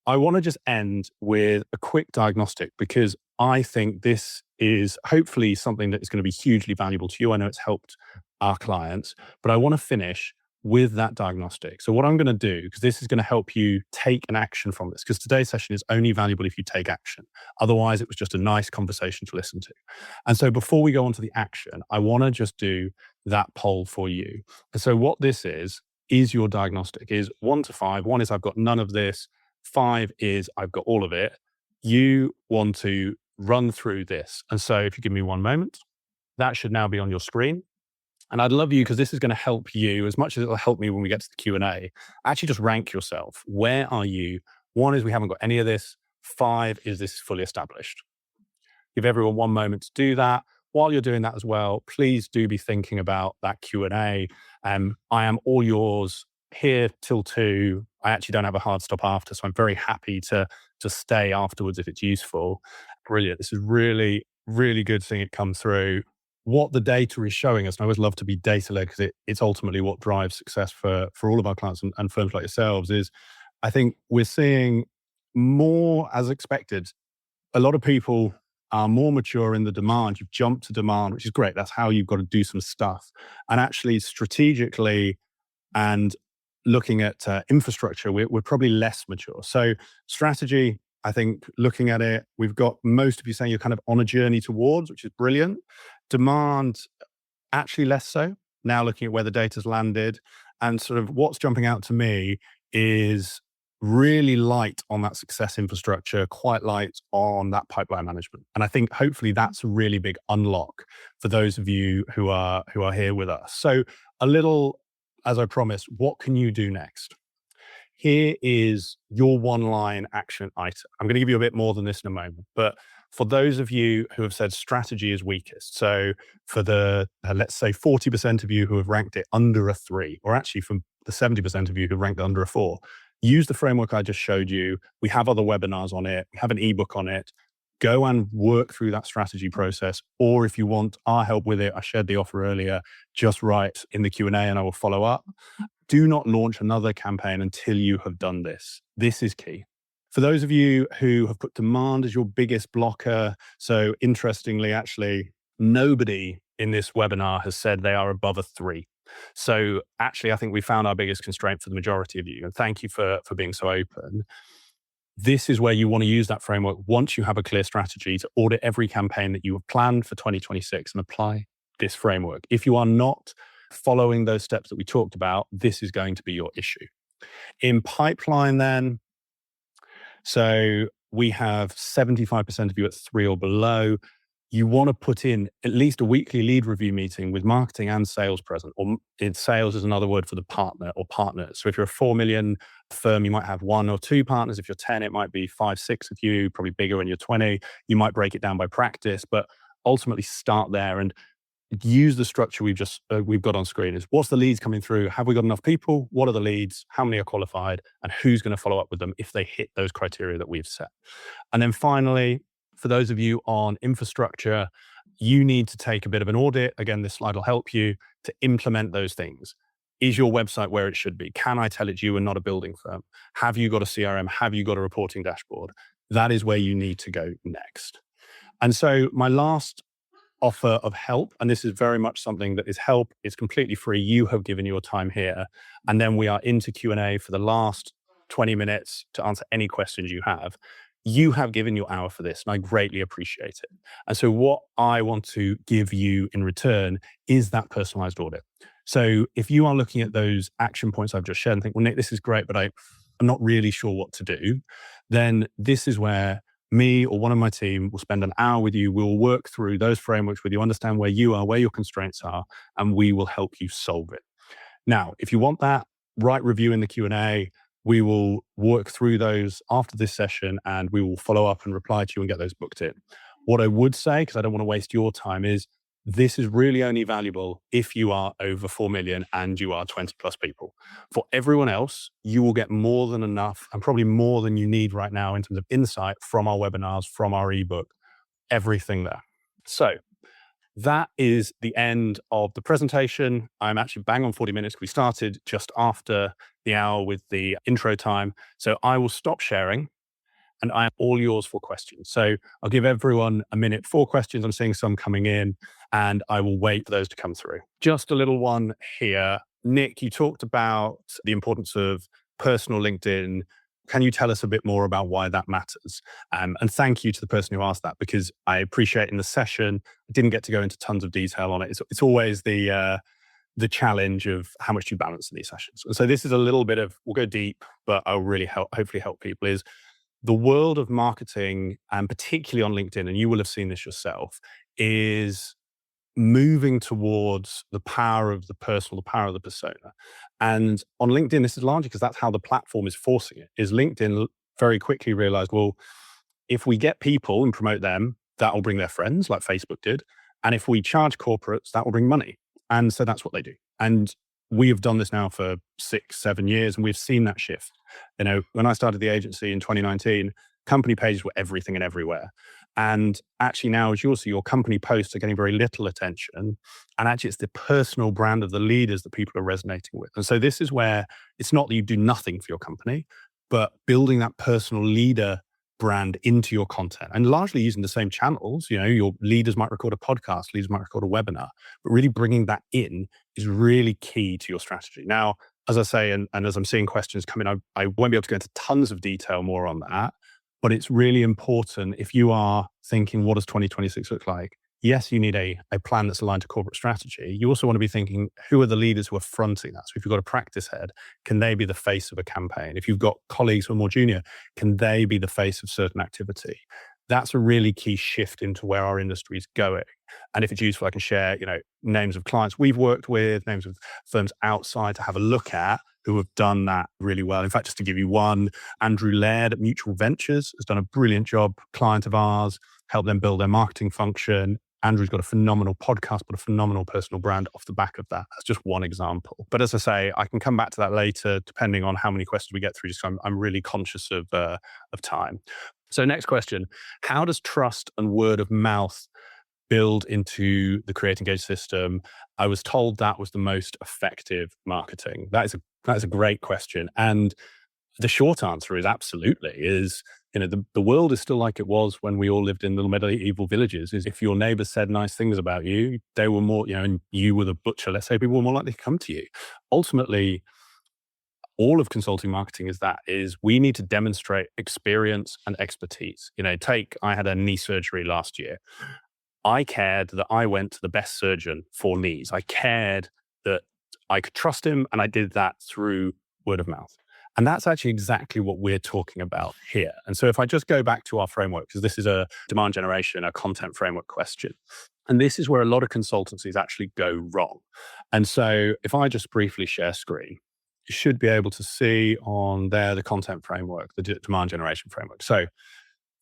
Speaker 2: I want to just end with a quick diagnostic, because I think this is hopefully something that is going to be hugely valuable to you. I know it's helped our clients, but I want to finish with that diagnostic. So what I'm going to do, because this is going to help you take an action from this, because today's session is only valuable if you take action. Otherwise, it was just a nice conversation to listen to. And so before we go on to the action, I want to just do that poll for you. And so what this is your diagnostic, is 1 to 5. 1 is I've got none of this. 5 is I've got all of it. You want to run through this. And so if you give me 1 moment, that should now be on your screen. And I'd love you, because this is going to help you as much as it'll help me when we get to the Q&A. Actually just rank yourself. Where are you? 1 is we haven't got any of this. 5 is this is fully established. Give everyone 1 moment to do that. While you're doing that as well, please do be thinking about that Q&A. I am all yours here till 2. I actually don't have a hard stop after, so I'm very happy to stay afterwards if it's useful. Brilliant. This is really, really good seeing it come through. What the data is showing us, and I always love to be data-led, because it's ultimately what drives success for all of our clients and firms like yourselves, is I think we're seeing more as expected. A lot of people are more mature in the demand. You've jumped to demand, which is great. That's how you've got to do some stuff. And actually strategically and looking at infrastructure, we're probably less mature. So strategy, I think looking at it, we've got most of you saying you're kind of on a journey towards, which is brilliant. Demand, actually less so. Now looking at where the data's landed, and sort of what's jumping out to me is really light on that success infrastructure, quite light on that pipeline management. And I think hopefully that's a really big unlock for those of you who are here with us. So a little, as I promised, what can you do next? Here is your 1-line action item. I'm going to give you a bit more than this in a moment, but for those of you who have said strategy is weakest, so for the, let's say 40% of you who have ranked it under a 3, or actually from the 70% of you who ranked it under a 4, use the framework I just showed you. We have other webinars on it. We have an ebook on it. Go and work through that strategy process. Or if you want our help with it, I shared the offer earlier, just write in the Q&A and I will follow up. Do not launch another campaign until you have done this. This is key. For those of you who have put demand as your biggest blocker, so interestingly, actually, nobody in this webinar has said they are above a 3. So actually, I think we found our biggest constraint for the majority of you. And thank you for being so open. This is where you want to use that framework once you have a clear strategy to audit every campaign that you have planned for 2026 and apply this framework. If you are not following those steps that we talked about, this is going to be your issue. In pipeline then, so we have 75% of you at 3 or below. You want to put in at least a weekly lead review meeting with marketing and sales present, or in sales is another word for the partner or partners. So if you're a 4 million firm, you might have 1 or 2 partners. If you're 10, it might be 5, 6 of you, probably bigger when you're 20. You might break it down by practice, but ultimately start there and use the structure we've got on screen. Is what's the leads coming through? Have we got enough people? What are the leads? How many are qualified? And who's going to follow up with them if they hit those criteria that we've set? And then finally, for those of you on infrastructure, you need to take a bit of an audit. Again, this slide will help you to implement those things. Is your website where it should be? Can I tell it you and not a building firm? Have you got a CRM? Have you got a reporting dashboard? That is where you need to go next. And so my last offer of help, and this is very much something that is help. It's completely free. You have given your time here. And then we are into Q&A for the last 20 minutes to answer any questions you have. You have given your hour for this, and I greatly appreciate it. And so what I want to give you in return is that personalized audit. So if you are looking at those action points I've just shared and think, well, Nick, this is great, but I'm not really sure what to do, then this is where me or one of my team will spend an hour with you. We'll work through those frameworks with you, understand where you are, where your constraints are, and we will help you solve it. Now, if you want that, write review in the Q&A. We will work through those after this session, and we will follow up and reply to you and get those booked in. What I would say, because I don't want to waste your time, is this is really only valuable if you are over 4 million and you are 20 plus people. For everyone else, you will get more than enough and probably more than you need right now in terms of insight from our webinars, from our ebook, everything there. So that is the end of the presentation. I'm actually bang on 40 minutes. We started just after the hour with the intro time. So I will stop sharing and I am all yours for questions. So I'll give everyone a minute for questions. I'm seeing some coming in and I will wait for those to come through. Just a little one here. Nick, you talked about the importance of personal LinkedIn. Can you tell us a bit more about why that matters? And thank you to the person who asked that, because I appreciate in the session, I didn't get to go into tons of detail on it. It's always the challenge of how much you balance in these sessions. And so this is a little bit of, we'll go deep, but I'll really hopefully help people, is the world of marketing, and particularly on LinkedIn, and you will have seen this yourself, is moving towards the power of the personal, the power of the persona. And on LinkedIn, this is largely because that's how the platform is forcing it, is LinkedIn very quickly realized, well, if we get people and promote them, that will bring their friends like Facebook did. And if we charge corporates, that will bring money. And so that's what they do. And we have done this now for 6, 7 years, and we've seen that shift. You know, when I started the agency in 2019, company pages were everything and everywhere. And actually now, as you'll see, your company posts are getting very little attention. And actually it's the personal brand of the leaders that people are resonating with. And so this is where it's not that you do nothing for your company, but building that personal leader brand into your content and largely using the same channels. You know, your leaders might record a podcast, leaders might record a webinar, but really bringing that in is really key to your strategy. Now, as I say, and as I'm seeing questions come in, I won't be able to go into tons of detail more on that, but it's really important if you are thinking, what does 2026 look like? Yes, you need a plan that's aligned to corporate strategy. You also want to be thinking, who are the leaders who are fronting that? So if you've got a practice head, can they be the face of a campaign? If you've got colleagues who are more junior, can they be the face of certain activity? That's a really key shift into where our industry is going. And if it's useful, I can share, you know, names of clients we've worked with, names of firms outside to have a look at who have done that really well. In fact, just to give you one, Andrew Laird at Mutual Ventures has done a brilliant job, client of ours, helped them build their marketing function. Andrew's got a phenomenal podcast, but a phenomenal personal brand off the back of that. That's just one example. But as I say, I can come back to that later, depending on how many questions we get through, just I'm really conscious of time. So next question, how does trust and word of mouth build into the Create Engage system? I was told that was the most effective marketing. That is a great question. And the short answer is absolutely. You know, the world is still like it was when we all lived in little medieval villages. Is if your neighbors said nice things about you, they were more, you know, and you were the butcher, let's say, people were more likely to come to you. Ultimately, all of consulting marketing is we need to demonstrate experience and expertise. You know, I had a knee surgery last year. I cared that I went to the best surgeon for knees. I cared that I could trust him, and I did that through word of mouth. And that's actually exactly what we're talking about here. And so if I just go back to our framework, because this is a demand generation, a content framework question. And this is where a lot of consultancies actually go wrong. And so if I just briefly share screen, you should be able to see on there the content framework, the demand generation framework. So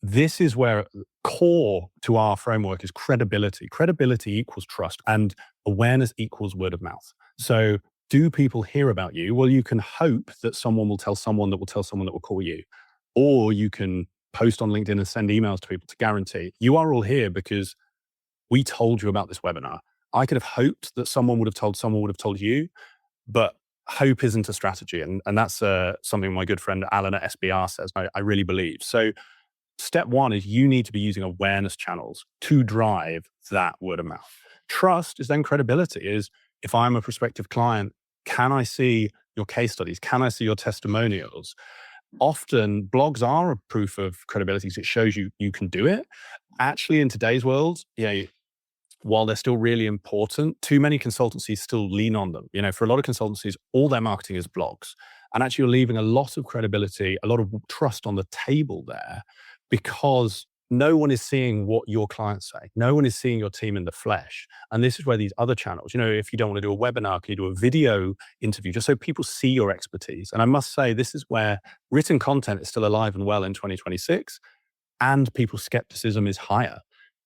Speaker 2: this is where core to our framework is credibility. Credibility equals trust, and awareness equals word of mouth. So do people hear about you? Well, you can hope that someone will tell someone that will tell someone that will call you. Or you can post on LinkedIn and send emails to people to guarantee you are all here because we told you about this webinar. I could have hoped that someone would have told you, but hope isn't a strategy. And that's something my good friend Alan at SBR says, I really believe. So step one is you need to be using awareness channels to drive that word of mouth. Trust is then credibility, is if I'm a prospective client, can I see your case studies? Can I see your testimonials? Often blogs are a proof of credibility because it shows you can do it. Actually, in today's world, while they're still really important, too many consultancies still lean on them. For a lot of consultancies, all their marketing is blogs. And actually, you're leaving a lot of credibility, a lot of trust on the table there because no one is seeing what your clients say. No one is seeing your team in the flesh. And this is where these other channels, if you don't want to do a webinar, can you do a video interview just so people see your expertise? And I must say, this is where written content is still alive and well in 2026 and people's skepticism is higher.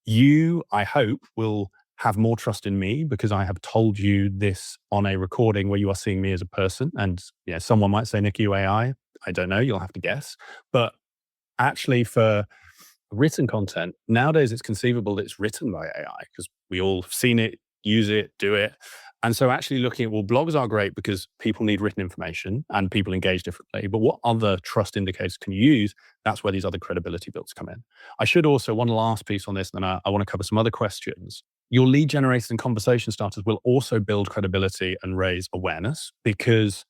Speaker 2: You, I hope, will have more trust in me because I have told you this on a recording where you are seeing me as a person. And someone might say, Nick, you AI. I don't know. You'll have to guess. But actually for written content, nowadays it's conceivable that it's written by AI because we all have seen it, use it, do it. And so actually looking at, blogs are great because people need written information and people engage differently. But what other trust indicators can you use? That's where these other credibility builds come in. I should also, one last piece on this, and then I want to cover some other questions. Your lead generators and conversation starters will also build credibility and raise awareness because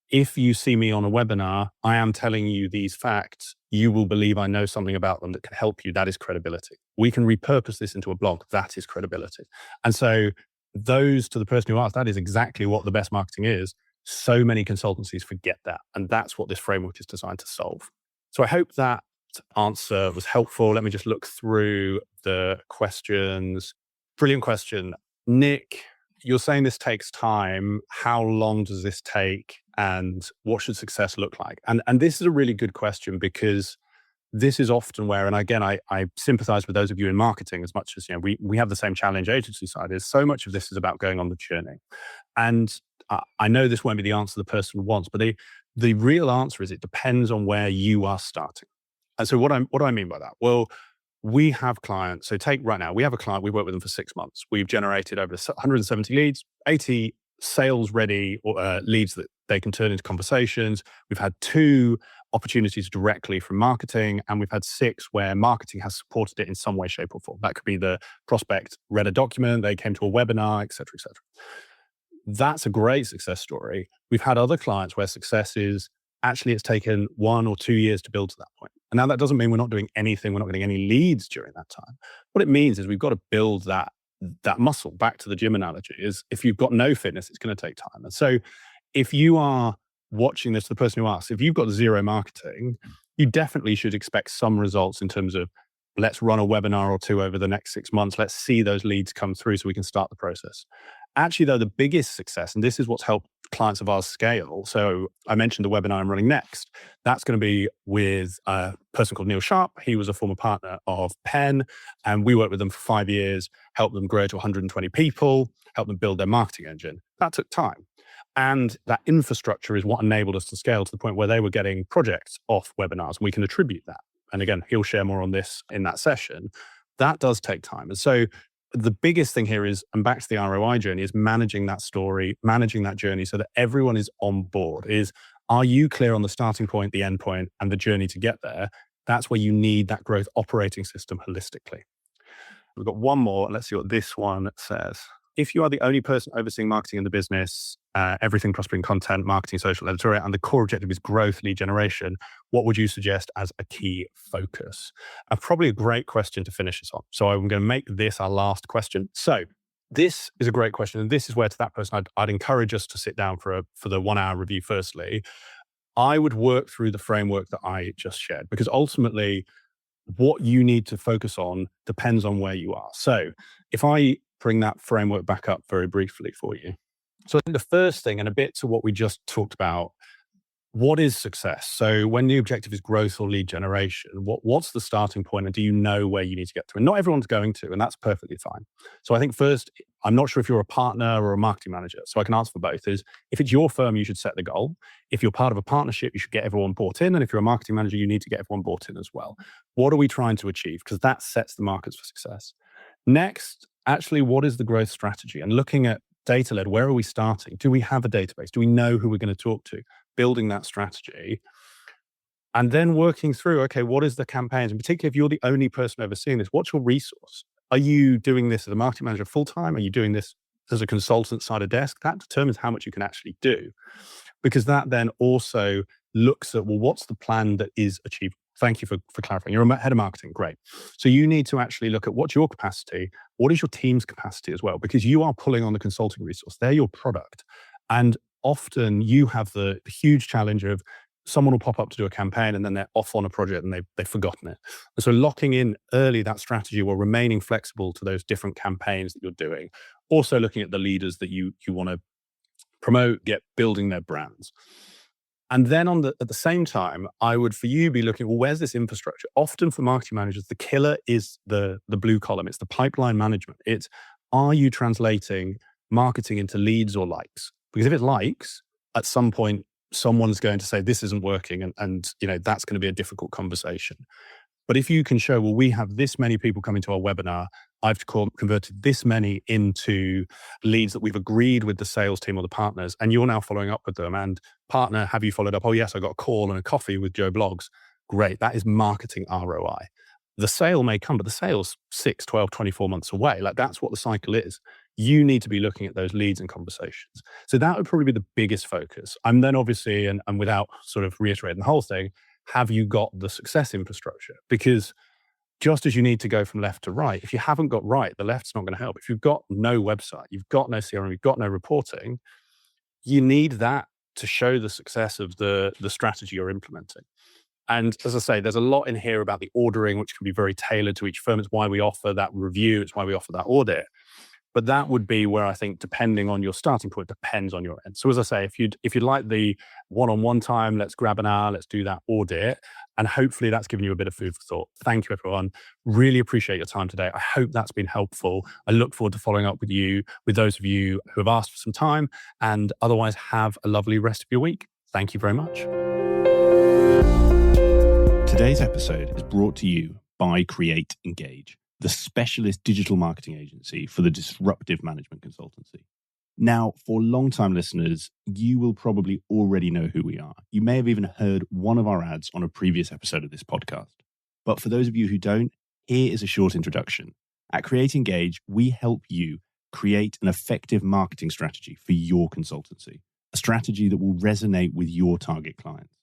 Speaker 2: if you see me on a webinar, I am telling you these facts, you will believe I know something about them that can help you. That is credibility. We can repurpose this into a blog. That is credibility. And so those, to the person who asked, that is exactly what the best marketing is. So many consultancies forget that. And that's what this framework is designed to solve. So I hope that answer was helpful. Let me just look through the questions. Brilliant question. Nick, you're saying this takes time. How long does this take? And what should success look like? And this is a really good question because this is often where, and again, I sympathize with those of you in marketing as much as, we have the same challenge agency side, is so much of this is about going on the journey. And I know this won't be the answer the person wants, but the real answer is it depends on where you are starting. And so what do I mean by that? Well, we have clients. So take right now, we have a client, we worked with them for 6 months. We've generated over 170 leads, 80 sales ready leads that they can turn into conversations. We've had 2 opportunities directly from marketing, and we've had 6 where marketing has supported it in some way, shape, or form. That could be the prospect read a document, they came to a webinar, et cetera, et cetera. That's a great success story. We've had other clients where success is actually it's taken 1 or 2 years to build to that point. And now that doesn't mean we're not doing anything, we're not getting any leads during that time. What it means is we've got to build that muscle. Back to the gym analogy, is if you've got no fitness, it's going to take time. And so if you are watching this, the person who asks, if you've got 0 marketing, you definitely should expect some results in terms of let's run a webinar or 2 over the next 6 months. Let's see those leads come through so we can start the process. Actually, though, the biggest success, and this is what's helped clients of ours scale. So I mentioned the webinar I'm running next. That's going to be with a person called Neil Sharp. He was a former partner of Penn, and we worked with them for 5 years, helped them grow to 120 people, helped them build their marketing engine. That took time. And that infrastructure is what enabled us to scale to the point where they were getting projects off webinars, and we can attribute that. And again, he'll share more on this in that session. That does take time. And so the biggest thing here is, and back to the ROI journey, is managing that story, managing that journey so that everyone is on board. Are you clear on the starting point, the end point, and the journey to get there? That's where you need that growth operating system holistically. We've got one more. Let's see what this one says. If you are the only person overseeing marketing in the business, everything prospering content, marketing, social, editorial, and the core objective is growth, lead generation, what would you suggest as a key focus? Probably a great question to finish this on. So I'm going to make this our last question. So this is a great question. And this is where, to that person, I'd encourage us to sit down for the 1 hour review firstly. I would work through the framework that I just shared, because ultimately what you need to focus on depends on where you are. So if I bring that framework back up very briefly for you. So I think the first thing, and a bit to what we just talked about, what is success? So when the objective is growth or lead generation, what's the starting point, and do you know where you need to get to? And not everyone's going to, and that's perfectly fine. So I think first, I'm not sure if you're a partner or a marketing manager, so I can answer for both. Is if it's your firm, you should set the goal. If you're part of a partnership, you should get everyone bought in. And if you're a marketing manager, you need to get everyone bought in as well. What are we trying to achieve? Because that sets the markets for success. Next, actually, what is the growth strategy? And looking at data-led, where are we starting? Do we have a database? Do we know who we're going to talk to? Building that strategy, and then working through, okay, what is the campaigns? And particularly if you're the only person overseeing this, what's your resource? Are you doing this as a marketing manager full-time? Are you doing this as a consultant side of desk? That determines how much you can actually do, because that then also looks at, well, what's the plan that is achievable? Thank you for clarifying. You're a head of marketing, great. So you need to actually look at what's your capacity, what is your team's capacity as well, because you are pulling on the consulting resource. They're your product. And often you have the huge challenge of someone will pop up to do a campaign and then they're off on a project and they've forgotten it. And so locking in early that strategy while remaining flexible to those different campaigns that you're doing. Also looking at the leaders that you want to promote, get building their brands. And then at the same time, I would, for you, be looking, well, where's this infrastructure? Often for marketing managers, the killer is the blue column. It's the pipeline management. It's, are you translating marketing into leads or likes? Because if it's likes, at some point, someone's going to say, this isn't working. And that's going to be a difficult conversation. But if you can show, well, we have this many people coming to our webinar, I've converted this many into leads that we've agreed with the sales team or the partners, and you're now following up with them. And partner, have you followed up? Oh, yes, I got a call and a coffee with Joe Bloggs. Great. That is marketing ROI. The sale may come, but the sale's 6, 12, 24 months away. Like, that's what the cycle is. You need to be looking at those leads and conversations. So that would probably be the biggest focus. And then obviously, and without sort of reiterating the whole thing, have you got the success infrastructure? Because just as you need to go from left to right, if you haven't got right, the left's not going to help. If you've got no website, you've got no CRM, you've got no reporting, you need that to show the success of the strategy you're implementing. And as I say, there's a lot in here about the ordering, which can be very tailored to each firm. It's why we offer that review. It's why we offer that audit. But that would be where I think, depending on your starting point, depends on your end. So as I say, if you'd like the one-on-one time, let's grab an hour, let's do that audit. And hopefully that's given you a bit of food for thought. Thank you, everyone. Really appreciate your time today. I hope that's been helpful. I look forward to following up with you, with those of you who have asked for some time. And otherwise, have a lovely rest of your week. Thank you very much.
Speaker 1: Today's episode is brought to you by Create Engage, the specialist digital marketing agency for the disruptive management consultancy. Now, for long-time listeners, you will probably already know who we are. You may have even heard one of our ads on a previous episode of this podcast. But for those of you who don't, here is a short introduction. At Create Engage, we help you create an effective marketing strategy for your consultancy, a strategy that will resonate with your target clients.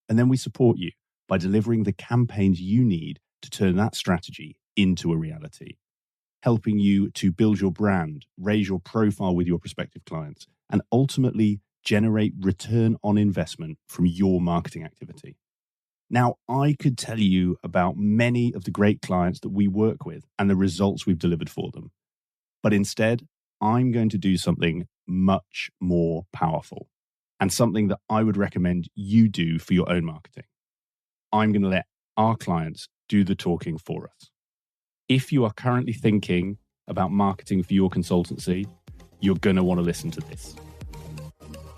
Speaker 1: And then we support you by delivering the campaigns you need to turn that strategy into a reality, helping you to build your brand, raise your profile with your prospective clients, and ultimately generate return on investment from your marketing activity. Now, I could tell you about many of the great clients that we work with and the results we've delivered for them. But instead, I'm going to do something much more powerful, and something that I would recommend you do for your own marketing. I'm going to let our clients do the talking for us. If you are currently thinking about marketing for your consultancy, you're going to want to listen to this.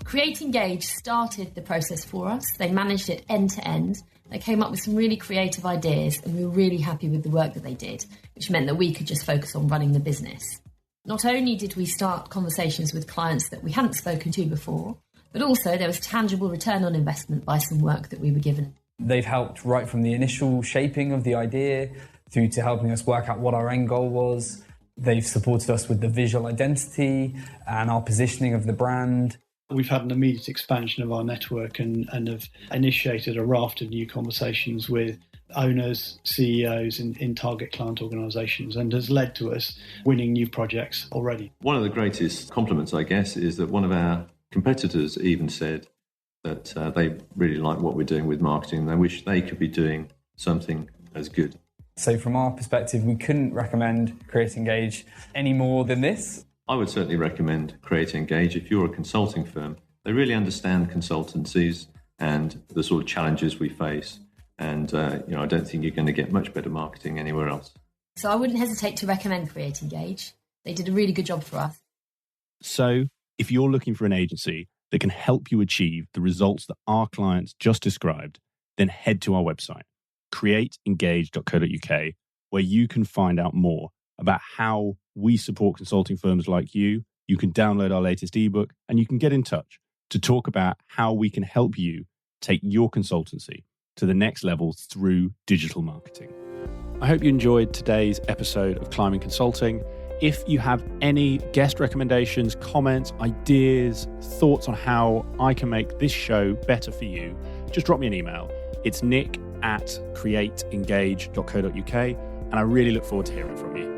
Speaker 3: Create Engage started the process for us. They managed it end to end. They came up with some really creative ideas, and we were really happy with the work that they did, which meant that we could just focus on running the business. Not only did we start conversations with clients that we hadn't spoken to before, but also there was tangible return on investment by some work that we were given.
Speaker 4: They've helped right from the initial shaping of the idea through to helping us work out what our end goal was. They've supported us with the visual identity and our positioning of the brand.
Speaker 5: We've had an immediate expansion of our network and have initiated a raft of new conversations with owners, CEOs in target client organisations, and has led to us winning new projects already.
Speaker 6: One of the greatest compliments, I guess, is that one of our competitors even said, that they really like what we're doing with marketing. They wish they could be doing something as good.
Speaker 4: So from our perspective, we couldn't recommend Create Engage any more than this.
Speaker 6: I would certainly recommend Create Engage if you're a consulting firm. They really understand consultancies and the sort of challenges we face. And I don't think you're going to get much better marketing anywhere else.
Speaker 3: So I wouldn't hesitate to recommend Create Engage. They did a really good job for us.
Speaker 1: So if you're looking for an agency that can help you achieve the results that our clients just described, then head to our website, createengage.co.uk, where you can find out more about how we support consulting firms like you. You can download our latest ebook and you can get in touch to talk about how we can help you take your consultancy to the next level through digital marketing. I hope you enjoyed today's episode of Climbing Consulting. If you have any guest recommendations, comments, ideas, thoughts on how I can make this show better for you, just drop me an email. It's nick@createengage.co.uk, and I really look forward to hearing from you.